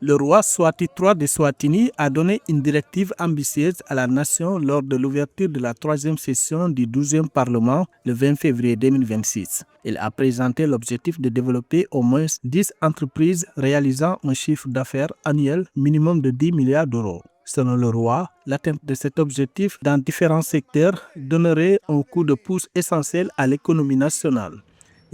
Le roi Swati III de Swatini a donné une directive ambitieuse à la nation lors de l'ouverture de la troisième session du 12e Parlement le 20 février 2026. Il a présenté l'objectif de développer au moins 10 entreprises réalisant un chiffre d'affaires annuel minimum de 10 milliards d'euros. Selon le roi, l'atteinte de cet objectif dans différents secteurs donnerait un coup de pouce essentiel à l'économie nationale.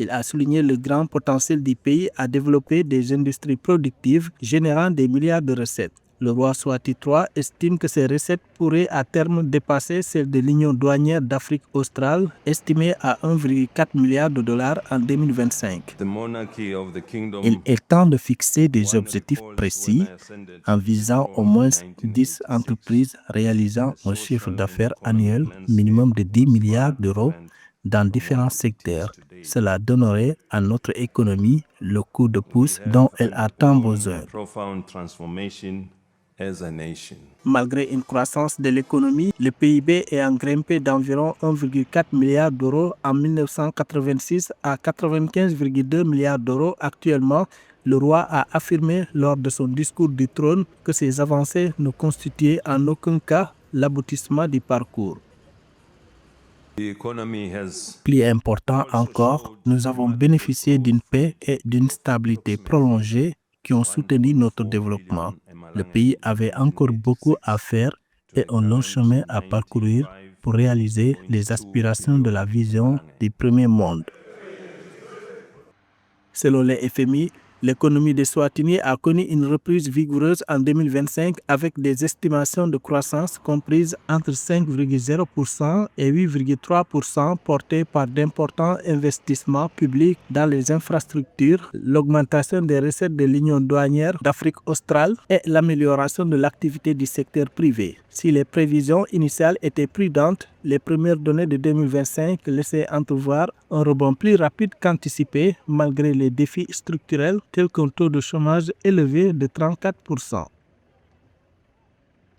Il a souligné le grand potentiel du pays à développer des industries productives générant des milliards de recettes. Le roi Swati III estime que ces recettes pourraient à terme dépasser celles de l'Union douanière d'Afrique australe, estimée à 1,4 milliard de dollars en 2025. Il est temps de fixer des objectifs précis en visant au moins 10 entreprises réalisant un chiffre d'affaires annuel minimum de 10 milliards d'euros dans différents secteurs. Cela donnerait à notre économie le coup de pouce dont elle a tant besoin. Malgré une croissance de l'économie, le PIB ayant grimpé d'environ 1,4 milliard d'euros en 1986 à 95,2 milliards d'euros actuellement, le roi a affirmé lors de son discours du trône que ces avancées ne constituaient en aucun cas l'aboutissement du parcours. Plus important encore, nous avons bénéficié d'une paix et d'une stabilité prolongée qui ont soutenu notre développement. Le pays avait encore beaucoup à faire et un long chemin à parcourir pour réaliser les aspirations de la vision du premier monde. Selon les FMI, l'économie de Swatini a connu une reprise vigoureuse en 2025 avec des estimations de croissance comprises entre 5,0% et 8,3% portées par d'importants investissements publics dans les infrastructures, l'augmentation des recettes de l'Union douanière d'Afrique australe et l'amélioration de l'activité du secteur privé. Si les prévisions initiales étaient prudentes, les premières données de 2025 laissaient entrevoir un rebond plus rapide qu'anticipé malgré les défis structurels tels qu'un taux de chômage élevé de 34%.